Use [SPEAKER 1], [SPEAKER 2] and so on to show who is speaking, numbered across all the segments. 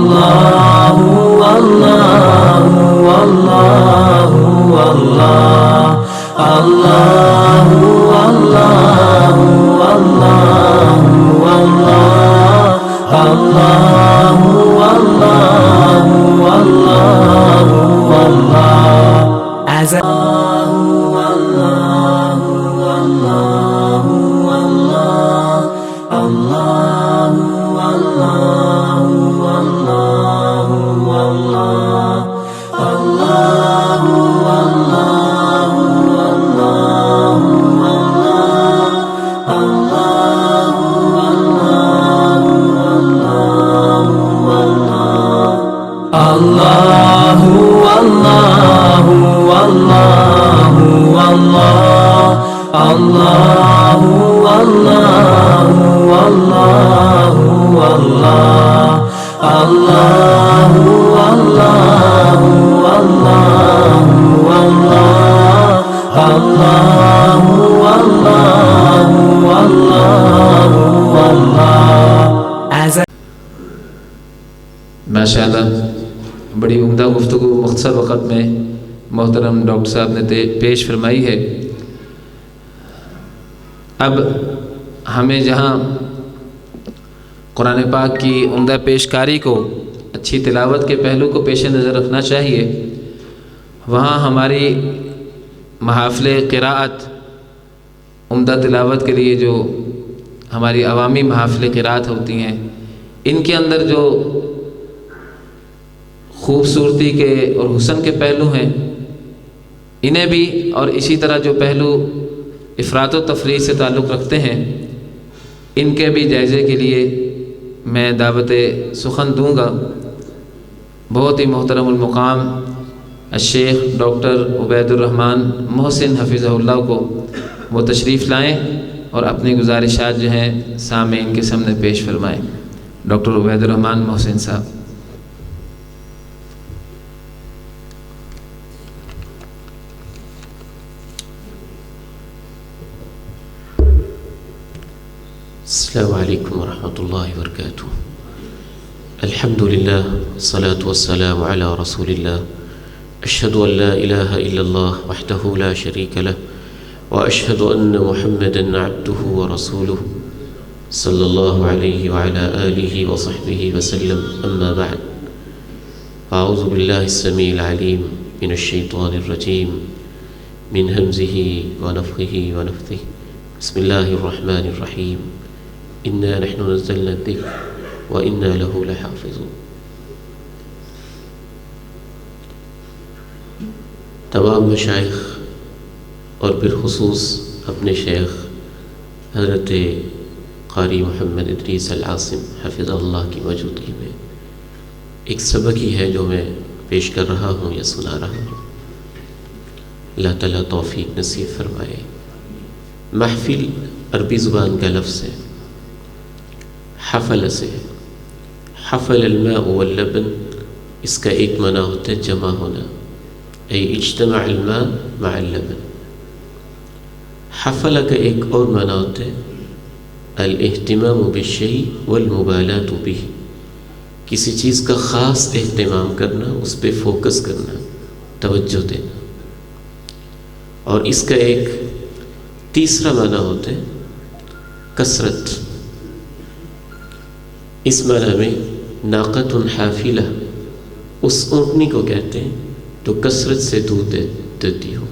[SPEAKER 1] اللہ اللہ اللہ اللہ اللہ اللہ اللہ اللہ اللہ as
[SPEAKER 2] ماشاءاللہ بڑی عمدہ گفتگو مختصر وقت میں محترم ڈاکٹر صاحب نے پیش فرمائی ہے۔ اب ہمیں جہاں قرآن پاک کی عمدہ پیشکاری کو، اچھی تلاوت کے پہلو کو پیش نظر رکھنا چاہیے، وہاں ہماری محافل قراءت، عمدہ تلاوت کے لیے جو ہماری عوامی محافل قراءت ہوتی ہیں، ان کے اندر جو خوبصورتی کے اور حسن کے پہلو ہیں، انہیں بھی، اور اسی طرح جو پہلو افراط و تفریح سے تعلق رکھتے ہیں، ان کے بھی جائزے کے لیے میں دعوت سخن دوں گا۔ بہت ہی محترم المقام الشیخ ڈاکٹر عبید الرحمن محسن حفظہ اللہ کو وہ تشریف لائیں اور اپنی گزارشات جو ہیں سامعین کے سامنے پیش فرمائیں۔ ڈاکٹر عبید الرحمن محسن صاحب۔
[SPEAKER 3] السلام علیکم ورحمۃ اللہ وبرکاتہ۔ الحمد للہ والصلاة والسلام علی رسول اللہ، اشہد ان لا الہ الا اللہ وحدہ لا شریک لہ واشہد ان محمدا عبدہ ورسولہ صلی اللہ علیہ وعلی آلہ وصحبہ وسلم، اما بعد، اعوذ باللہ السمیع العلیم من الشیطان الرجیم من ہمزہ ونفخہ ونفثہ، بسم اللہ الرحمن الرحیم، انا نحن نزلنا الذکر وانا له لحافظون۔ تمام مشائخ اور بالخصوص اپنے شیخ حضرت قاری محمد ادریس العاصم حفظ اللہ کی موجودگی میں ایک سبق ہی ہے جو میں پیش کر رہا ہوں یا سنا رہا ہوں، اللہ تعالیٰ توفیق نصیب فرمائے۔ محفل عربی زبان کا لفظ ہے، حفل سے، حفل الماء واللبن، اس کا ایک معنی ہوتا ہے جمع ہونا، ای اجتماع الماء مع اللبن۔ حفل کا ایک اور معنی ہوتا ہے الاہتمام بالشیء والمبالاة به، کسی چیز کا خاص اہتمام کرنا، اس پہ فوکس کرنا، توجہ دینا۔ اور اس کا ایک تیسرا معنی ہوتا ہے کثرت۔ اس معنی میں ناقۃ حافلہ اس اونٹنی کو کہتے ہیں تو کثرت سے دودھ دیتی ہو،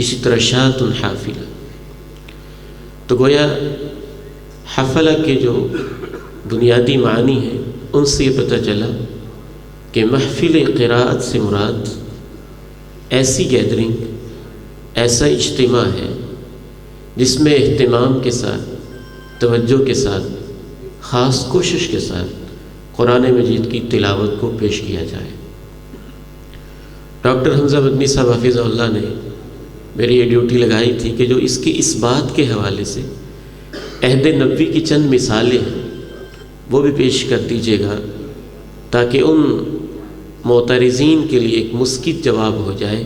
[SPEAKER 3] اسی طرح شاۃ حافلہ۔ تو گویا حفلہ کے جو بنیادی معنی ہیں ان سے یہ پتہ چلا کہ محفل قراءت سے مراد ایسی گیدرنگ، ایسا اجتماع ہے جس میں اہتمام کے ساتھ، توجہ کے ساتھ، خاص کوشش کے ساتھ قرآن مجید کی تلاوت کو پیش کیا جائے۔ ڈاکٹر حمزہ مدنی صاحب حفظہ اللہ نے میری یہ ڈیوٹی لگائی تھی کہ جو اس کی اس بات کے حوالے سے عہد نبوی کی چند مثالیں ہیں وہ بھی پیش کر دیجیے گا، تاکہ ان معترضین کے لیے ایک مسکت جواب ہو جائے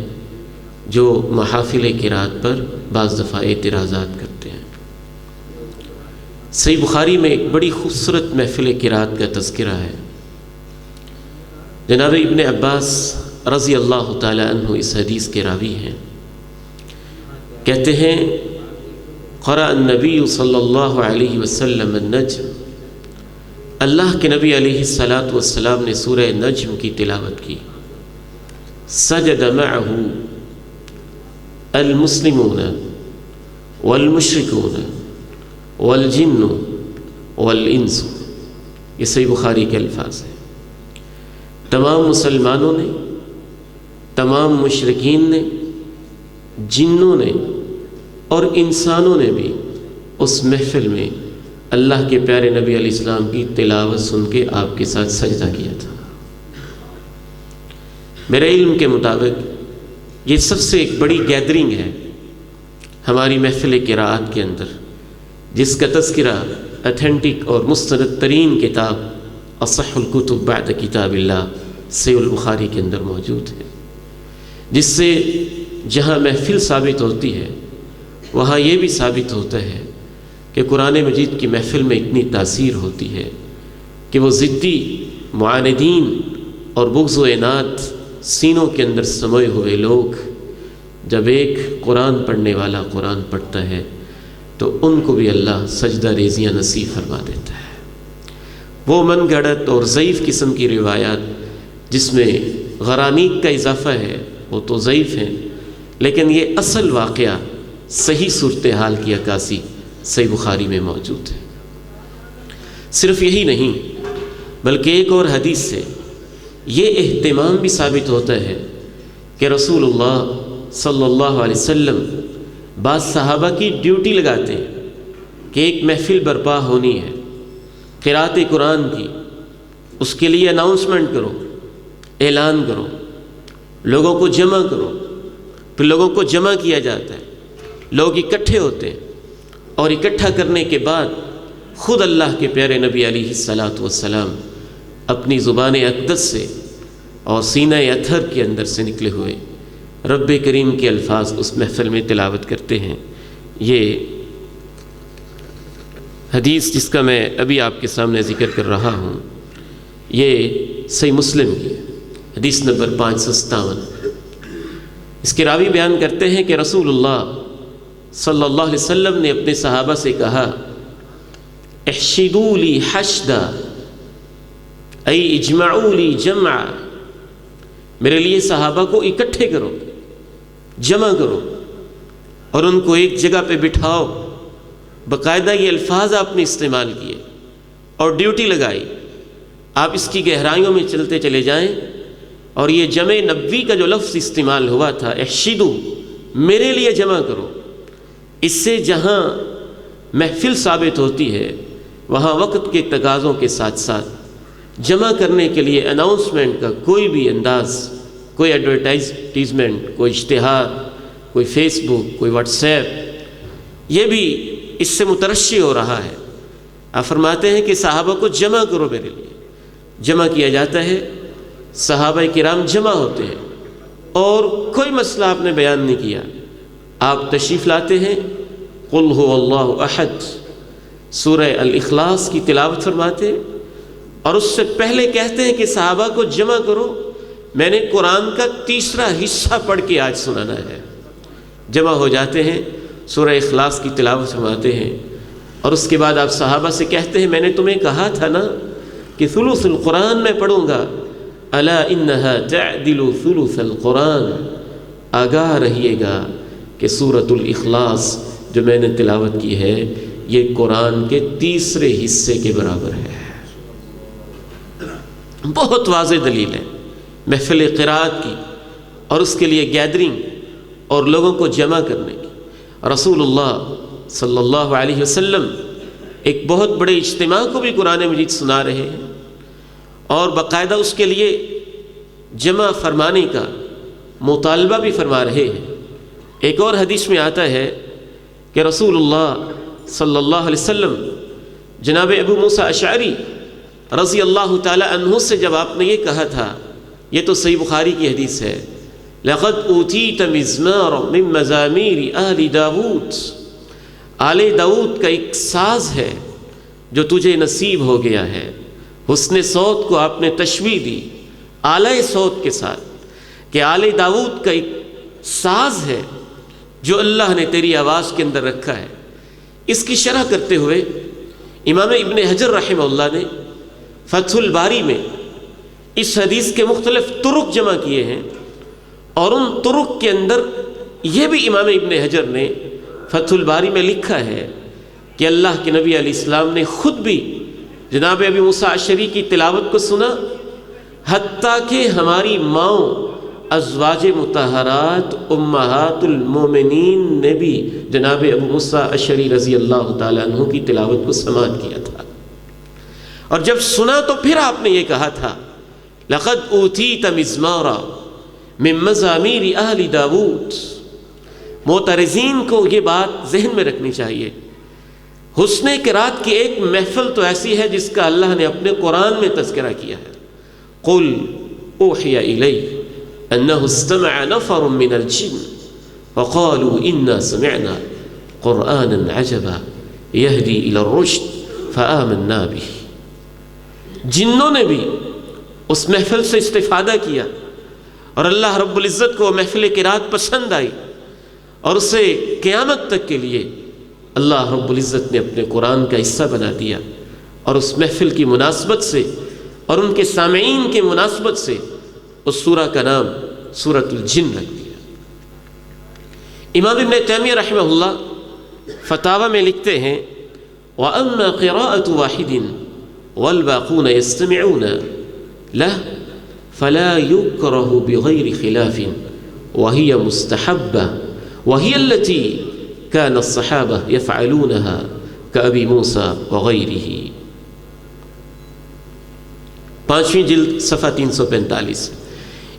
[SPEAKER 3] جو محافل قرات پر بعض دفعہ اعتراضات کرتے ہیں۔ صحیح بخاری میں ایک بڑی خوبصورت محفل قرات کا تذکرہ ہے۔ جناب ابن عباس رضی اللہ تعالی عنہ اس حدیث کے راوی ہیں، کہتے ہیں قرأ النبی صلی اللہ علیہ وسلم النجم، اللہ کے نبی علیہ الصلاۃ والسلام نے سورہ نجم کی تلاوت کی، سجد معہ المسلمون والمشرکون والجن والانس، یہ صحیح بخاری کے الفاظ ہیں۔ تمام مسلمانوں نے، تمام مشرکین نے، جنوں نے اور انسانوں نے بھی اس محفل میں اللہ کے پیارے نبی علیہ السلام کی تلاوت سن کے آپ کے ساتھ سجدہ کیا تھا۔ میرے علم کے مطابق یہ سب سے ایک بڑی گیدرنگ ہے ہماری محفل قراءت کے اندر، جس کا تذکرہ اتھینٹک اور مستند ترین کتاب اصح الکتب بعد کتاب اللہ صحیح البخاری کے اندر موجود ہے، جس سے جہاں محفل ثابت ہوتی ہے وہاں یہ بھی ثابت ہوتا ہے کہ قرآن مجید کی محفل میں اتنی تاثیر ہوتی ہے کہ وہ ضدی معاندین اور بغض و عناد سینوں کے اندر سموئے ہوئے لوگ جب ایک قرآن پڑھنے والا قرآن پڑھتا ہے تو ان کو بھی اللہ سجدہ ریزیاں نصیب فرما دیتا ہے۔ وہ من گھڑت اور ضعیف قسم کی روایات جس میں غرانیق کا اضافہ ہے وہ تو ضعیف ہیں، لیکن یہ اصل واقعہ صحیح صورتحال کی عکاسی صحیح بخاری میں موجود ہے۔ صرف یہی نہیں بلکہ ایک اور حدیث سے یہ اہتمام بھی ثابت ہوتا ہے کہ رسول اللہ صلی اللہ علیہ وسلم بعض صحابہ کی ڈیوٹی لگاتے ہیں کہ ایک محفل برپا ہونی ہے قراءت قرآن کی، اس کے لیے اناؤنسمنٹ کرو، اعلان کرو، لوگوں کو جمع کرو، پھر لوگوں کو جمع کیا جاتا ہے، لوگ اکٹھے ہوتے ہیں اور اکٹھا کرنے کے بعد خود اللہ کے پیارے نبی علیہ الصلاۃ والسلام اپنی زبان اقدس سے اور سینہ اطہر کے اندر سے نکلے ہوئے رب کریم کے الفاظ اس محفل میں تلاوت کرتے ہیں۔ یہ حدیث جس کا میں ابھی آپ کے سامنے ذکر کر رہا ہوں یہ صحیح مسلم کی حدیث نمبر 557۔ اس کے راوی بیان کرتے ہیں کہ رسول اللہ صلی اللہ علیہ وسلم نے اپنے صحابہ سے کہا احشدوا لی حشدا ای اجمعوا لی جمعا، میرے لیے صحابہ کو اکٹھے کرو، جمع کرو اور ان کو ایک جگہ پہ بٹھاؤ۔ باقاعدہ یہ الفاظ آپ نے استعمال کیے اور ڈیوٹی لگائی، آپ اس کی گہرائیوں میں چلتے چلے جائیں اور یہ جمع نبوی کا جو لفظ استعمال ہوا تھا احشدوا، میرے لیے جمع کرو، اس سے جہاں محفل ثابت ہوتی ہے وہاں وقت کے تقاضوں کے ساتھ ساتھ جمع کرنے کے لیے اناؤنسمنٹ کا کوئی بھی انداز، کوئی ایڈورٹائزمنٹ، کوئی اشتہار، کوئی فیس بک، کوئی واٹس ایپ، یہ بھی اس سے مترشح ہو رہا ہے۔ آپ فرماتے ہیں کہ صحابہ کو جمع کرو، میرے لیے جمع کیا جاتا ہے، صحابہ کرام جمع ہوتے ہیں اور کوئی مسئلہ آپ نے بیان نہیں کیا، آپ تشریف لاتے ہیں، قل هو اللہ احد سورہ الاخلاص کی تلاوت فرماتے ہیں اور اس سے پہلے کہتے ہیں کہ صحابہ کو جمع کرو، میں نے قرآن کا تیسرا حصہ پڑھ کے آج سنانا ہے۔ جمع ہو جاتے ہیں، سورہ اخلاص کی تلاوت فرماتے ہیں اور اس کے بعد آپ صحابہ سے کہتے ہیں میں نے تمہیں کہا تھا نا کہ ثلث القرآن میں پڑھوں گا، الا انہا تعدل ثلث القرآن، آگاہ رہیے گا کہ سورۃ الاخلاص جو میں نے تلاوت کی ہے یہ قرآن کے تیسرے حصے کے برابر ہے۔ بہت واضح دلیل ہے محفل قراءت کی اور اس کے لیے گیدرنگ اور لوگوں کو جمع کرنے کی۔ رسول اللہ صلی اللہ علیہ وسلم ایک بہت بڑے اجتماع کو بھی قرآن مجید سنا رہے ہیں اور باقاعدہ اس کے لیے جمع فرمانے کا مطالبہ بھی فرما رہے ہیں۔ ایک اور حدیث میں آتا ہے کہ رسول اللہ صلی اللہ علیہ وسلم جناب ابو موسیٰ اشعری رضی اللہ تعالی عنہ سے جب آپ نے یہ کہا تھا، یہ تو صحیح بخاری کی حدیث ہے، لقد اوتیت مزمارا من مزامیر آل داود، آل داود کا ایک ساز ہے جو تجھے نصیب ہو گیا ہے، حسن صوت کو آپ نے تشبیہ دی، اعلی صوت کے ساتھ کہ آل داؤد کا ایک ساز ہے جو اللہ نے تیری آواز کے اندر رکھا ہے۔ اس کی شرح کرتے ہوئے امام ابن حجر رحمہ اللہ نے فتح الباری میں اس حدیث کے مختلف طرق جمع کیے ہیں، اور ان طرق کے اندر یہ بھی امام ابن حجر نے فتح الباری میں لکھا ہے کہ اللہ کے نبی علیہ السلام نے خود بھی جناب ابی موسیٰ اشعری کی تلاوت کو سنا، حتیٰ کہ ہماری ماؤں ازواج مطہرات امہات المومنین نے بھی جناب ابو موسیٰ اشعری رضی اللہ تعالیٰ عنہ کی تلاوت کو سماعت کیا تھا۔ اور جب سنا تو پھر آپ نے یہ کہا تھا لقد اوتیت مزمارا من مزامیر اہل داود۔ معترضین کو یہ بات ذہن میں رکھنی چاہیے، حسن قرات کی ایک محفل تو ایسی ہے جس کا اللہ نے اپنے قرآن میں تذکرہ کیا ہے، قل اوحی الی انہ استمع نفر من الجن وقالوا انا سمعنا قرآنا عجبا یہدی الی الرشد فآمنا به۔ جنوں نے بھی اس محفل سے استفادہ کیا، اور اللہ رب العزت کو محفل قرات پسند آئی، اور اسے قیامت تک کے لیے اللہ رب العزت نے اپنے قرآن کا حصہ بنا دیا، اور اس محفل کی مناسبت سے اور ان کے سامعین کے مناسبت سے اس سورہ کا نام سورۃ الجن رکھ دیا۔ امام ابن تیمیہ رحمہ اللہ فتاوی میں لکھتے ہیں وَأَمَّا قِرَاءَةُ وَاحِدٍ وَالْبَاقُونَ يَسْتَمِعُونَ لَهُ فَلَا يُكْرَهُ بِغَيْرِ خِلَافٍ وَهِيَ مُسْتَحَبَّةٌ وَهِيَ الَّتِي كَانَ الصَّحَابَةُ يَفْعَلُونَهَا كَأَبِي مُوسَىٰ وَغَيْرِهِ۔ 5ویں جلد صفحہ 345۔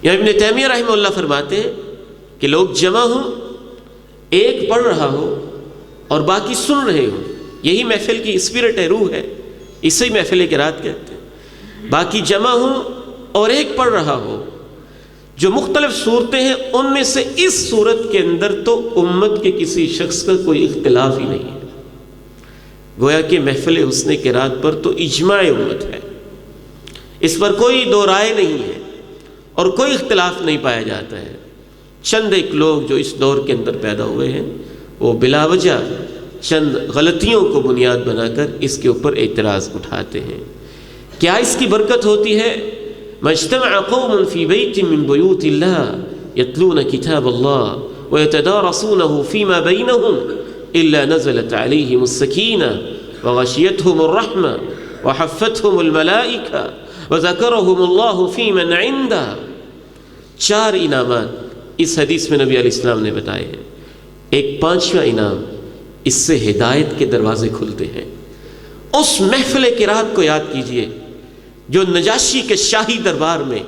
[SPEAKER 3] یہاں ابن تیمیہ رحمہ اللہ فرماتے ہیں کہ لوگ جمع ہوں، ایک پڑھ رہا ہو اور باقی سن رہے ہوں، یہی محفل کی اسپرٹ ہے، روح ہے، اسے ہی محفل قرات کہتے ہیں۔ باقی جمع ہوں اور ایک پڑھ رہا ہو، جو مختلف صورتیں ہیں ان میں سے اس صورت کے اندر تو امت کے کسی شخص کا کوئی اختلاف ہی نہیں ہے۔ گویا کہ محفل حسن قرات پر تو اجماع امت ہے، اس پر کوئی دو رائے نہیں ہے اور کوئی اختلاف نہیں پایا جاتا ہے۔ چند ایک لوگ جو اس دور کے اندر پیدا ہوئے ہیں وہ بلا وجہ چند غلطیوں کو بنیاد بنا کر اس کے اوپر اعتراض اٹھاتے ہیں۔ کیا اس کی برکت ہوتی ہے؟ مجتمع قوم فی بیت من بیوت اللہ یتلون کتاب اللہ ویتدارسونہ فیما بینہم الا نزلت علیہم السکینہ وغشیتہم الرحمہ وحفتہم الملائکہ وذکرہم اللہ فی من عندہ۔ 4 انعامات اس حدیث میں نبی علیہ السلام نے بتائے ہیں۔ ایک 5واں انعام، اس سے ہدایت کے دروازے کھلتے ہیں۔ اس محفل قرات کو یاد کیجئے جو نجاشی کے شاہی دربار میں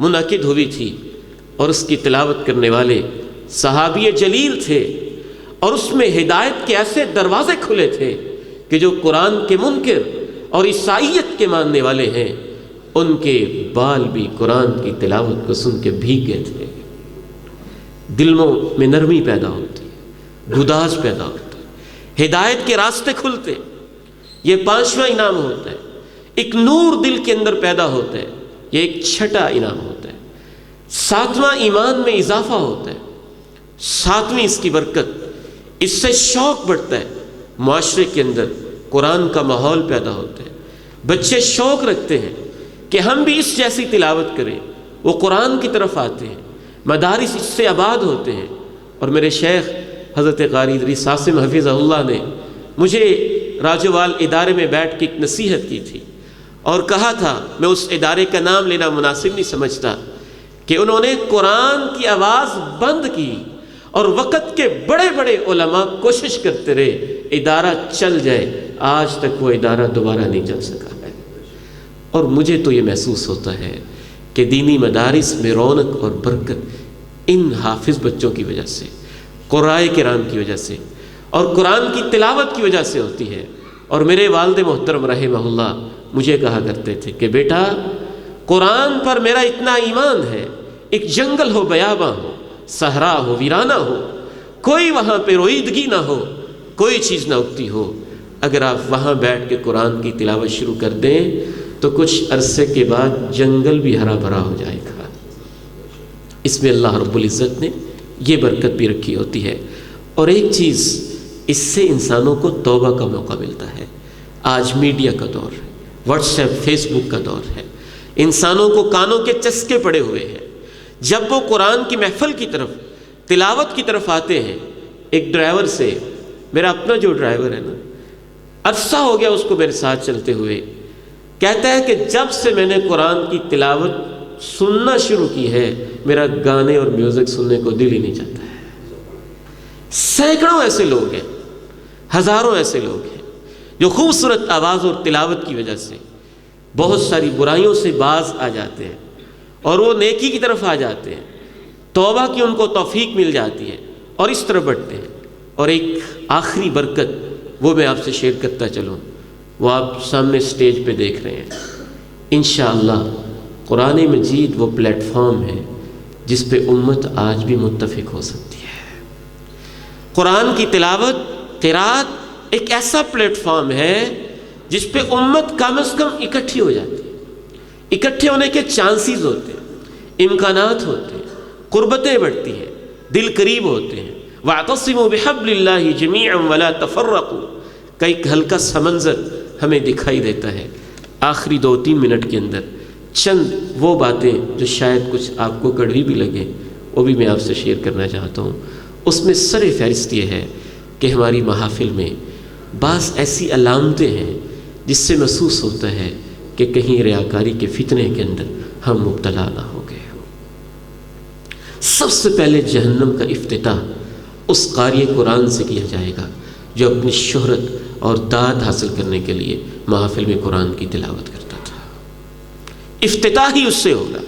[SPEAKER 3] منعقد ہوئی تھی، اور اس کی تلاوت کرنے والے صحابی جلیل تھے، اور اس میں ہدایت کے ایسے دروازے کھلے تھے کہ جو قرآن کے منکر اور عیسائیت کے ماننے والے ہیں ان کے بال بھی قرآن کی تلاوت کو سن کے بھیگ گئے تھے۔ دلوں میں نرمی پیدا ہوتی ہے، گداز پیدا ہوتا ہے، ہدایت کے راستے کھلتے۔ یہ 5واں انعام ہوتا ہے۔ ایک نور دل کے اندر پیدا ہوتا ہے، یہ ایک 6واں انعام ہوتا ہے۔ 7واں ایمان میں اضافہ ہوتا ہے۔ 7ویں اس کی برکت، اس سے شوق بڑھتا ہے، معاشرے کے اندر قرآن کا ماحول پیدا ہوتا ہے، بچے شوق رکھتے ہیں کہ ہم بھی اس جیسی تلاوت کریں، وہ قرآن کی طرف آتے ہیں، مدارس اس سے آباد ہوتے ہیں۔ اور میرے شیخ حضرت قاری ادریس عاصم حفظہ اللہ نے مجھے راجوال ادارے میں بیٹھ کے ایک نصیحت کی تھی، اور کہا تھا، میں اس ادارے کا نام لینا مناسب نہیں سمجھتا، کہ انہوں نے قرآن کی آواز بند کی، اور وقت کے بڑے بڑے علماء کوشش کرتے رہے ادارہ چل جائے، آج تک وہ ادارہ دوبارہ نہیں چل سکا ہے۔ اور مجھے تو یہ محسوس ہوتا ہے کہ دینی مدارس میں رونق اور برکت ان حافظ بچوں کی وجہ سے، قراء کرام کی وجہ سے، اور قرآن کی تلاوت کی وجہ سے ہوتی ہے۔ اور میرے والد محترم رحمہ اللہ مجھے کہا کرتے تھے کہ بیٹا، قرآن پر میرا اتنا ایمان ہے، ایک جنگل ہو، بیاباں ہو، صحرا ہو، ویرانہ ہو، کوئی وہاں پہ رویدگی نہ ہو، کوئی چیز نہ اگتی ہو، اگر آپ وہاں بیٹھ کے قرآن کی تلاوت شروع کر دیں تو کچھ عرصے کے بعد جنگل بھی ہرا بھرا ہو جائے گا۔ اس میں اللہ رب العزت نے یہ برکت بھی رکھی ہوتی ہے۔ اور ایک چیز، اس سے انسانوں کو توبہ کا موقع ملتا ہے۔ آج میڈیا کا دور ہے، واٹس ایپ، فیس بک کا دور ہے، انسانوں کو کانوں کے چسکے پڑے ہوئے ہیں۔ جب وہ قرآن کی محفل کی طرف، تلاوت کی طرف آتے ہیں، ایک ڈرائیور سے، میرا اپنا جو ڈرائیور ہے نا، عرصہ ہو گیا اس کو میرے ساتھ چلتے ہوئے، کہتا ہے کہ جب سے میں نے قرآن کی تلاوت سننا شروع کی ہے، میرا گانے اور میوزک سننے کو دل ہی نہیں چاہتا ہے۔ سینکڑوں ایسے لوگ ہیں، ہزاروں ایسے لوگ ہیں جو خوبصورت آواز اور تلاوت کی وجہ سے بہت ساری برائیوں سے باز آ جاتے ہیں اور وہ نیکی کی طرف آ جاتے ہیں، توبہ کی ان کو توفیق مل جاتی ہے اور اس طرف بڑھتے ہیں۔ اور ایک آخری برکت وہ میں آپ سے شیئر کرتا چلوں، وہ آپ سامنے سٹیج پہ دیکھ رہے ہیں۔ انشاءاللہ قرآن مجید وہ پلیٹ فارم ہے جس پہ امت آج بھی متفق ہو سکتی ہے۔ قرآن کی تلاوت، قرات ایک ایسا پلیٹ فارم ہے جس پہ امت کم از کم اکٹھی ہو جاتی ہے۔ اکٹھے ہونے کے چانسز ہوتے ہیں، امکانات ہوتے ہیں، قربتیں بڑھتی ہیں، دل قریب ہوتے ہیں۔ وَاعْتَصِمُوا بِحَبْلِ اللَّهِ جَمِيعًا وَلَا تَفَرَّقُوا کا ایک ہلکا سا منظر ہمیں دکھائی دیتا ہے۔ آخری 2-3 منٹ کے اندر چند وہ باتیں جو شاید کچھ آپ کو کڑوی بھی لگیں، وہ بھی میں آپ سے شیئر کرنا چاہتا ہوں۔ اس میں سر فہرست یہ ہے کہ ہماری محافل میں بعض ایسی علامتیں ہیں جس سے محسوس ہوتا ہے کہ کہیں ریاکاری کے فتنے کے اندر ہم مبتلا نہ ہو گئے ہوں۔ سب سے پہلے جہنم کا افتتاح اس قاری قرآن سے کیا جائے گا جو اپنی شہرت اور داد حاصل کرنے کے لیے محافل میں قرآن کی تلاوت کرتا تھا۔ افتتاح ہی اس سے ہوگا۔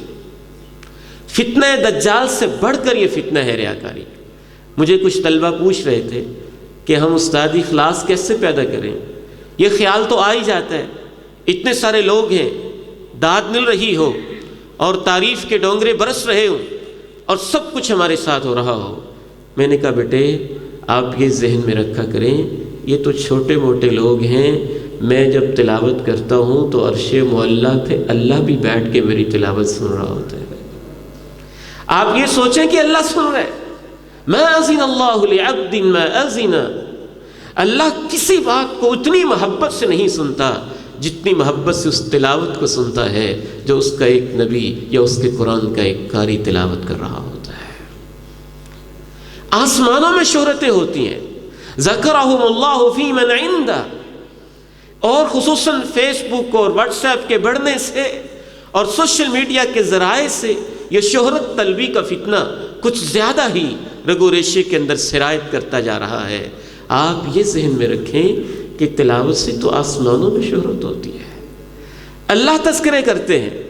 [SPEAKER 3] فتنہ دجال سے بڑھ کر یہ فتنہ ہے ریاکاری۔ مجھے کچھ طلبہ پوچھ رہے تھے کہ ہم استادی اخلاص کیسے پیدا کریں؟ یہ خیال تو آ ہی جاتا ہے، اتنے سارے لوگ ہیں، داد مل رہی ہو اور تعریف کے ڈونگرے برس رہے ہوں اور سب کچھ ہمارے ساتھ ہو رہا ہو۔ میں نے کہا بیٹے آپ یہ ذہن میں رکھا کریں، یہ تو چھوٹے موٹے لوگ ہیں، میں جب تلاوت کرتا ہوں تو عرش معلیٰ پہ اللہ بھی بیٹھ کے میری تلاوت سن رہا ہوتا ہے۔ آپ یہ سوچیں کہ اللہ سن رہے، ما اذن اللہ لعبد ما اذن، اللہ کسی بات کو اتنی محبت سے نہیں سنتا جتنی محبت سے اس تلاوت کو سنتا ہے جو اس کا ایک نبی یا اس کے قرآن کا ایک قاری تلاوت کر رہا ہوتا ہے۔ آسمانوں میں شہرتیں ہوتی ہیں، ذکرہم اللہ فی من عندہ، اور خصوصاً فیس بک اور واٹس ایپ کے بڑھنے سے اور سوشل میڈیا کے ذرائع سے یہ شہرت طلبی کا فتنہ کچھ زیادہ ہی رگو ریشے کے اندر سرایت کرتا جا رہا ہے۔ آپ یہ ذہن میں رکھیں کہ تلاوت سے تو آسمانوں میں شہرت ہوتی ہے۔ اللہ تذکرے کرتے ہیں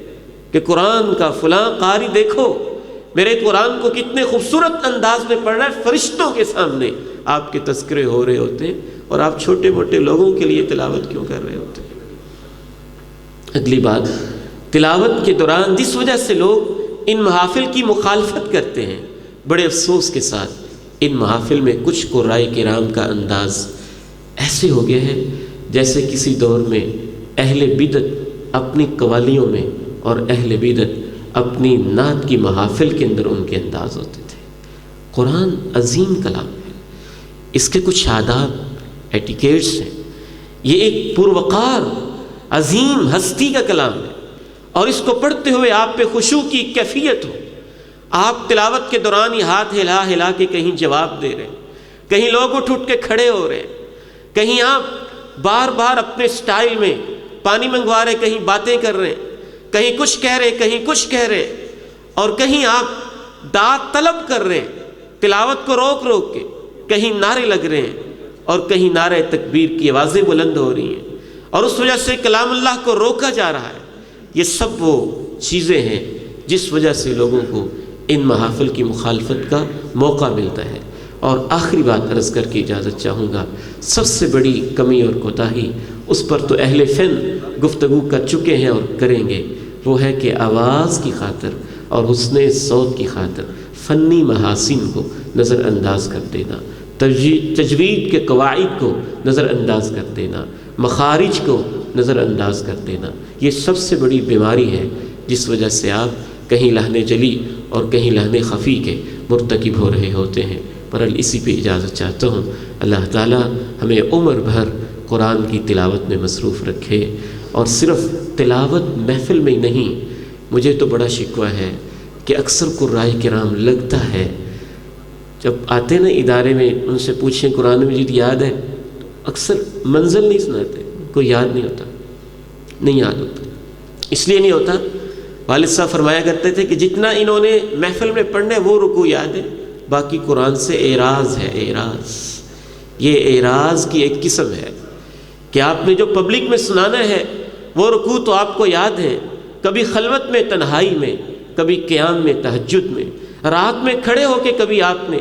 [SPEAKER 3] کہ قرآن کا فلاں قاری دیکھو میرے قرآن کو کتنے خوبصورت انداز میں پڑھ رہا ہے، فرشتوں کے سامنے آپ کے تذکرے ہو رہے ہوتے ہیں اور آپ چھوٹے موٹے لوگوں کے لیے تلاوت کیوں کر رہے ہوتے ہیں؟ اگلی بات، تلاوت کے دوران جس وجہ سے لوگ ان محافل کی مخالفت کرتے ہیں، بڑے افسوس کے ساتھ ان محافل میں کچھ قرائے کرام کا انداز ایسے ہو گیا ہے جیسے کسی دور میں اہل بدعت اپنی قوالیوں میں اور اہل بدعت اپنی نعت کی محافل کے اندر ان کے انداز ہوتے تھے۔ قرآن عظیم کلام ہے، اس کے کچھ آداب، ایٹیکیٹس ہیں۔ یہ ایک پروقار عظیم ہستی کا کلام ہے اور اس کو پڑھتے ہوئے آپ پہ خشوع کی کیفیت ہو۔ آپ تلاوت کے دوران ہی ہاتھ ہلا ہلا کے کہیں جواب دے رہے ہیں، کہیں لوگ اٹھ کے کھڑے ہو رہے ہیں، کہیں آپ بار بار اپنے سٹائل میں پانی منگوا رہے، کہیں باتیں کر رہے ہیں، کہیں کچھ کہہ رہے، کہیں کچھ کہہ رہے، اور کہیں آپ داد طلب کر رہے ہیں تلاوت کو روک روک کے، کہیں نعرے لگ رہے ہیں اور کہیں نعرے تکبیر کی آوازیں بلند ہو رہی ہیں اور اس وجہ سے کلام اللہ کو روکا جا رہا ہے۔ یہ سب وہ چیزیں ہیں جس وجہ سے لوگوں کو ان محافل کی مخالفت کا موقع ملتا ہے۔ اور آخری بات عرض کر کے اجازت چاہوں گا، سب سے بڑی کمی اور کوتاہی، اس پر تو اہل فن گفتگو کر چکے ہیں اور کریں گے، وہ ہے کہ آواز کی خاطر اور حسن صوت کی خاطر فنی محاسن کو نظر انداز کر دینا، تجوید کے قواعد کو نظر انداز کر دینا، مخارج کو نظر انداز کر دینا، یہ سب سے بڑی بیماری ہے جس وجہ سے آپ کہیں لہنے جلی اور کہیں لہنے خفی کے مرتکب ہو رہے ہوتے ہیں۔ برحال اسی پہ اجازت چاہتا ہوں، اللہ تعالیٰ ہمیں عمر بھر قرآن کی تلاوت میں مصروف رکھے، اور صرف تلاوت محفل میں ہی نہیں۔ مجھے تو بڑا شکوہ ہے کہ اکثر قراء کرام لگتا ہے جب آتے نا ادارے میں، ان سے پوچھیں قرآن مجید یاد ہے، اکثر منزل نہیں سناتے، کوئی یاد نہیں ہوتا، نہیں یاد ہوتا۔ اس لیے نہیں ہوتا، والد صاحب فرمایا کرتے تھے کہ جتنا انہوں نے محفل میں پڑھنا ہے وہ رکوع یاد ہے، باقی قرآن سے اعراض ہے، اعراض۔ یہ اعراض کی ایک قسم ہے کہ آپ نے جو پبلک میں سنانا ہے وہ رکوع تو آپ کو یاد ہے، کبھی خلوت میں، تنہائی میں، کبھی قیام میں، تہجد میں، رات میں کھڑے ہو کے کبھی آپ نے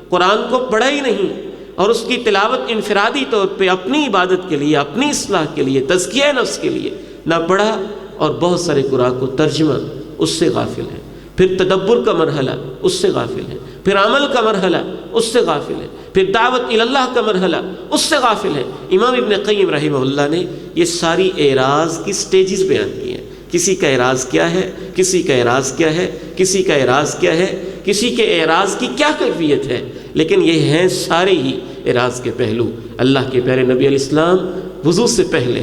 [SPEAKER 3] قرآن کو پڑھا ہی نہیں، اور اس کی تلاوت انفرادی طور پہ اپنی عبادت کے لیے، اپنی اصلاح کے لیے، تزکیہ نفس کے لیے نہ پڑھا، اور بہت سارے قرآن کو ترجمہ اس سے غافل ہیں، پھر تدبر کا مرحلہ اس سے غافل ہیں، پھر عمل کا مرحلہ اس سے غافل ہے، پھر دعوت اللہ کا مرحلہ اس سے غافل ہے۔ امام ابن قیم رحمہ اللہ نے یہ ساری اعراض کی سٹیجز بیان کی ہیں، کسی کا اعراض کیا ہے، کسی کا اعراض کیا ہے، کسی کا اعراض کیا ہے، کسی کے اعراض کی کیا کیفیت ہے، لیکن یہ ہیں سارے ہی اعراض کے پہلو۔ اللہ کے پیارے نبی علیہ السلام وضو سے پہلے،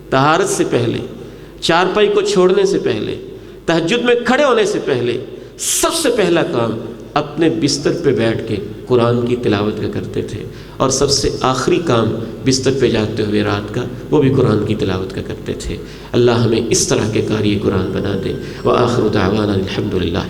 [SPEAKER 3] طہارت سے پہلے، چارپائی کو چھوڑنے سے پہلے، تہجد میں کھڑے ہونے سے پہلے، سب سے پہلا کام اپنے بستر پہ بیٹھ کے قرآن کی تلاوت کا کرتے تھے، اور سب سے آخری کام بستر پہ جاتے ہوئے رات کا وہ بھی قرآن کی تلاوت کا کرتے تھے۔ اللہ ہمیں اس طرح کے قاری قرآن بنا دے۔ وآخر دعوانا الحمدللہ۔